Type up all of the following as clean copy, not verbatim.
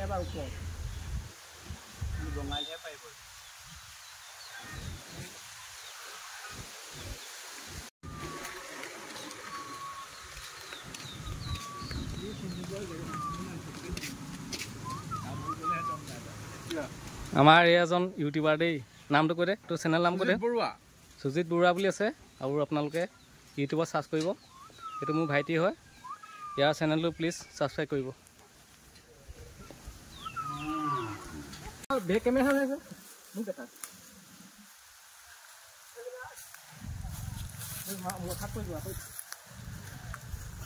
এবাৰ ওপৰ বঙালীহে পাৰিব আমাৰ এই এজন ইউটিউবাৰ দেই নামটো কৈ দে তোৰ চেনেল নাম কৈ দে সুজিত বৰুৱা বুলি আছে আৰু আপোনালোকে ইউটিউবত চাৰ্চ কৰিব এইটো মোৰ ভাইটি হয় ইয়াৰ চেনেলটো প্লিজ ছাবস্ক্ৰাইব কৰিব বেক কেমেৰা আছে মোক দেখা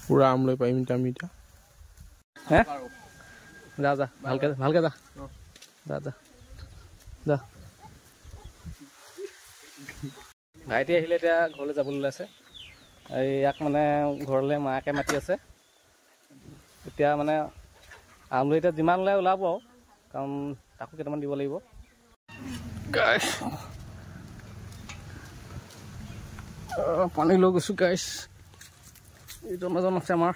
পুৰা আম লৈ পাৰিম আমি এতিয়া হে যা যা ভালকে ভালকে যা যা যা যা ভাইটি আহিলে এতিয়া ঘৰলৈ যাবলৈ ওলাইছে এই ইয়াক মানে ঘৰলৈ মাকে মাতি আছে এতিয়া মানে আম লৈ এতিয়া যিমান ওলাই ওলাব আৰু কাৰণ তাকো কেইটামান দিব লাগিব পানী লৈ গৈছোঁ গাইছ এইটো মাজত আছে আমাৰ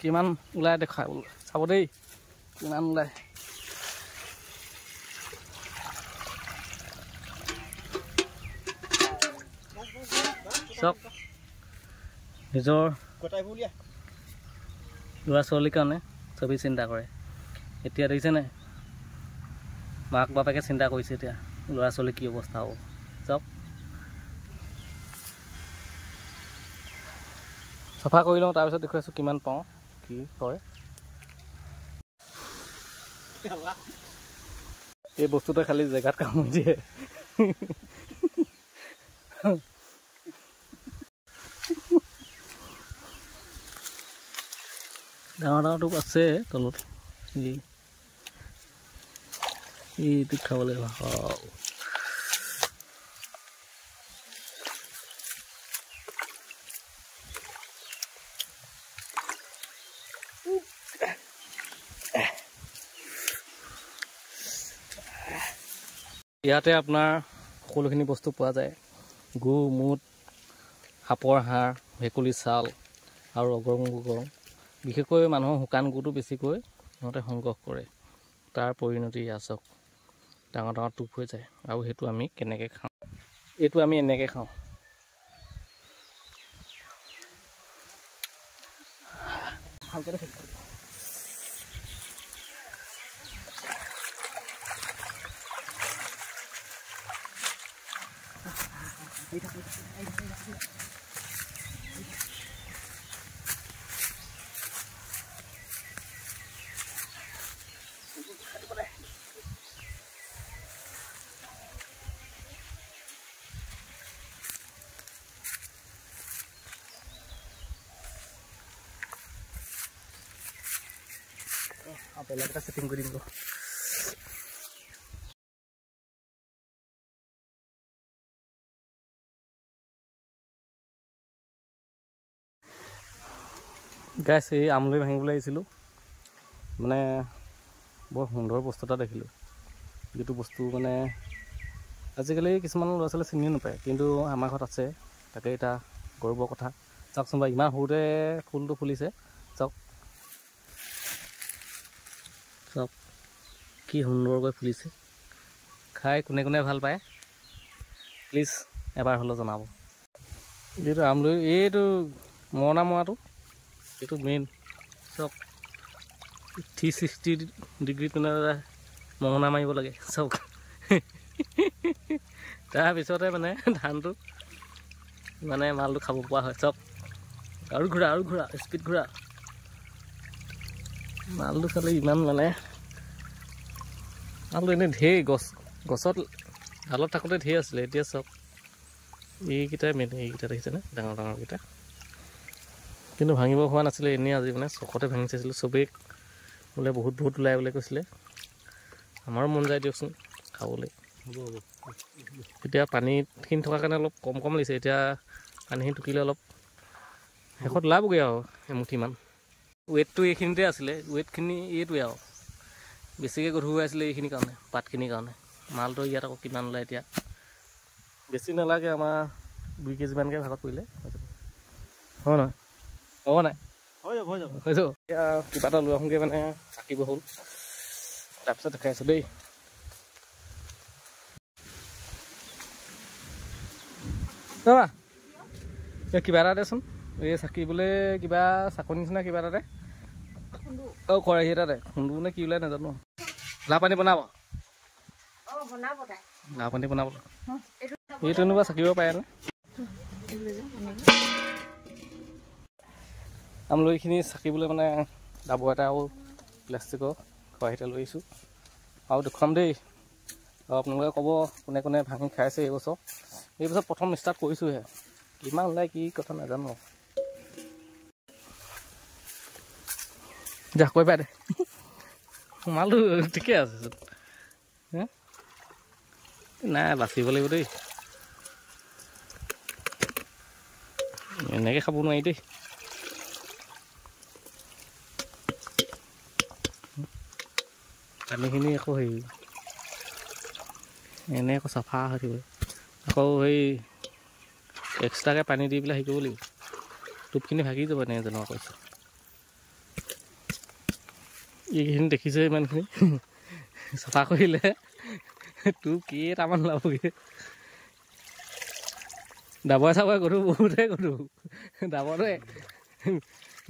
কিমান ওলাই দেখা চাব দেই কিমান ওলাই চব নিজৰ ল'ৰা ছোৱালীৰ কাৰণে চবেই চিন্তা কৰে এতিয়া দেখিছে নাই মাক বাপেকে চিন্তা কৰিছে এতিয়া ল'ৰা ছোৱালীৰ কি অৱস্থা হ'ব চব চফা কৰি লওঁ তাৰপিছত দেখুৱাইছোঁ কিমান পাওঁ কি হয় এই বস্তুটোৱে খালি জেগাত কামুৰি দিয়ে ডাঙৰ ডাঙৰ টোপ আছে তলত এইটো খাব লাগিব ইয়াতে আপোনাৰ সকলোখিনি বস্তু পোৱা যায় গু মুত সাপৰ হাড় ভেকুলী ছাল আৰু অগৰং গৰং বিশেষকৈ মানুহৰ শুকান গুটো বেছিকৈ সিহঁতে সংগ্ৰহ কৰে তাৰ পৰিণতি আচক ডাঙৰ ডাঙৰ টোপ হৈ যায় আৰু সেইটো আমি কেনেকৈ খাওঁ এইটো আমি এনেকৈ খাওঁ ভালকৈ apa kita setting gue dulu guys এই আমলৈ ভাঙিবলৈ আহিছিলোঁ মানে বৰ সুন্দৰ বস্তু এটা দেখিলোঁ যিটো বস্তু মানে আজিকালি কিছুমান ল'ৰা ছোৱালী চিনি নাপায় কিন্তু আমাৰ ঘৰত আছে তাকে এটা গৌৰৱৰ কথা চাওকচোন বা ইমান সৰুতে ফুলটো ফুলিছে চাওক চব কি সুন্দৰকৈ ফুলিছে খাই কোনে কোনে ভাল পায় প্লিজ এবাৰ হ'লেও জনাব এইটো আমলৈ এইটো মৰণা মৰাটো এইটো মেইন চব 360 ডিগ্ৰী কোণেৰে মৰণা মাৰিব লাগে চব তাৰপিছতে মানে ধানটো মানে মালটো খাব পৰা হয় চব আৰু ঘূৰা স্পীড ঘূৰা মালটো খালে ইমান মানে মালটো এনেই ঢেৰ গছত ডালত থাকোঁতে ঢেৰ আছিলে এতিয়া চব এইকেইটাই মেইন এইকেইটা দেখিছেনে ডাঙৰ ডাঙৰকেইটা কিন্তু ভাঙিব হোৱা নাছিলে এনেই আজি মানে চকতে ভাঙি চাইছিলোঁ চবেই বোলে বহুত ওলাই বুলি কৈছিলে আমাৰো মন যায় দিয়কচোন খাবলৈ এতিয়া পানীখিনি থকাৰ কাৰণে অলপ কম লাগিছে এতিয়া পানীখিনি টুকিলে অলপ শেষত ওলাবগৈ আৰু এমুঠিমান ৱেটটো এইখিনিতে আছিলে ৱেটখিনি এইটোৱে আৰু বেছিকৈ গধুৰ আছিলে এইখিনি কাৰণে পাতখিনিৰ কাৰণে মালটো ইয়াত আকৌ কিমান ওলায় এতিয়া বেছি নালাগে আমাৰ 2 কেজিমানকৈ ভাগত পৰিলে হয় নহয় হ'ব নাই হৈ যাব এতিয়া কিবা এটা লৈ আহোঁগৈ মানে থাকিব হ'ল তাৰপিছত দেখাই আছোঁ দেই। ৰ'বা কিবা এটা দেচোন, এই চাকি বোলে কিবা চাকনি নিচিনা কিবা এটা দে। অঁ খৰাহি এটা দে, খুন্দু নে কি ওলাই নাজানো। লাও পানী বনাব, লাও পানী বনাব। এইটো এনেকুৱা চাকিব পাৰেনে? আমলখিখিনি চাকিবলৈ মানে ডাবৰ এটা আৰু প্লাষ্টিকৰ খৰাহিতে লৈ আহিছোঁ। আৰু দেখুৱাম দেই, আৰু আপোনালোকে ক'ব কোনে কোনে ভাঙি খাইছে এইবছৰ প্ৰথম ষ্টাৰ্ট কৰিছোঁহে, কিমান ওলাই কি কথা নাজানো। যা কৈ পাই দে সোমালোঁ, ঠিকে আছে নাই, বাচিব লাগিব দেই, এনেকৈ খাব নোৱাৰি দেই। পানীখিনি আকৌ হেৰি এনে আকৌ চাফা হৈ থাকিব, আকৌ সেই এক্সট্ৰাকৈ পানী দি পেলাই হেৰি কৰিব লাগিব, টোপখিনি ভাগি যাব এনেকৈ যেনেকুৱা কৈছোঁ। এইখিনি দেখিছে ইমানখিনি চাফা কৰিলে তোৰ কেইটামান ওলাবগৈ। ডাবৰে চাবৰে গধুৰ, বহুতহে গধুৰ।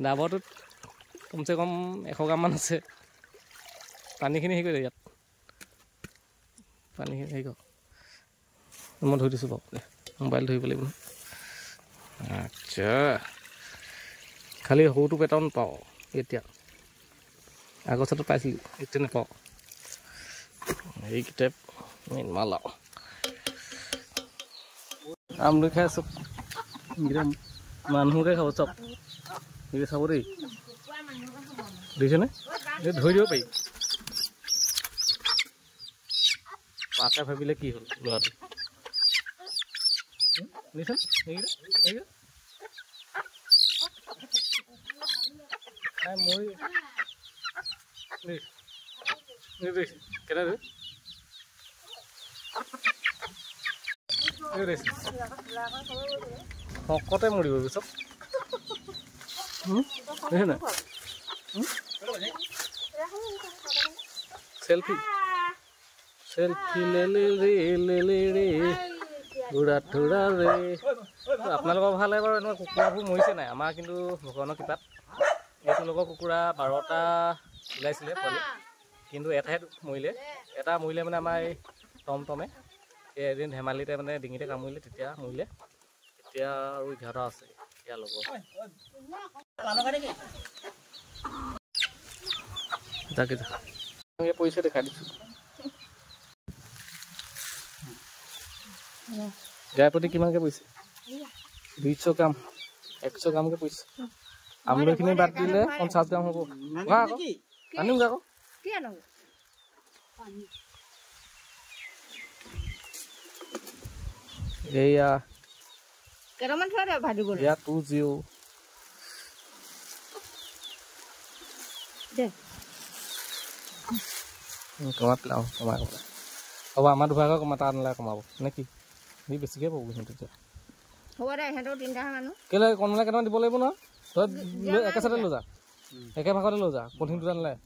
ডাবৰটোত কমচে কম 100 গ্ৰামমান আছে। পানীখিনি হেৰি কৰি দে, ইয়াত পানীখিনি হেৰি কৰ, মই ধুই দিছোঁ বাৰু, মোবাইল ধৰিব লাগিব। আচ্ছা, খালি সৰুটো পেটাও নাপাওঁ এতিয়া, আগৰ চাইডত পাইছিলোঁ, এতিয়া নাপাওঁ। এইকেইটা মেইন মাল আৰু আমলৈ খাই চব মানুহকে খাব চব। এই চাব দেই, দেখিছেনে? এই ধৰি দিব পাৰি। পাতে ভাবিলে কি হ'ল ল'ৰাটো, দেখিছেনে? নাই মই কেনে শকতে মৰিব চব, দেখিছে নাই? সেলফি সেলফি লে ঘূৰা থোৰা ৰে। আপোনালোকৰ ভালে বাৰু এনেকুৱা কুকুৰাবোৰ মৰিছে নাই? আমাৰ কিন্তু ভগৱানৰ কৃপাত এইটো লগৰ কুকুৰা 12টা ওলাইছিলে পোৱালি, কিন্তু এটাহে মৰিলে। এটা মৰিলে মানে আমাৰ এই টমটমে এদিন ধেমালিতে মানে ডিঙিতে কামুৰিলে, তেতিয়া মৰিলে। এতিয়া আৰু 11টা আছে ইয়াৰ লগৰ। তাকে পৰিছে দেখাই দিছোঁ। গাই প্ৰতি কিমানকৈ পৰিছে? 200 গ্ৰাম, 100 গ্ৰামকৈ পৰিছে। আমলৈখিনি বাদ দিলে 50 গ্ৰাম হ'ব। আকৌ আনিমগৈ আকৌ। এয়া কেইটামান থোৱা দে ভাজিবলৈ। এয়া 20 দে কমাত লাও কমাই হ'ব। আমাৰ দুভাগৰ কমা, তাৰ নালাগে কমাব নে কি? সি বেছিকৈ পাব কিন্তু তেতিয়া। হ'ব দে, সিহঁতৰ 3টা মানুহ কেলৈ কণলে কেইটামান দিব লাগিব নহয়। তই একে চাইডে লৈ যা, একে ভাগতে লৈ যা, পলিথিন দুটা নালাগে।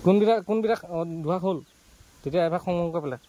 কোনবিলাক কোনবিলাক দুভাগ হ'ল, তেতিয়া এভাগ সংগ্ৰহ কৰি পেলাই।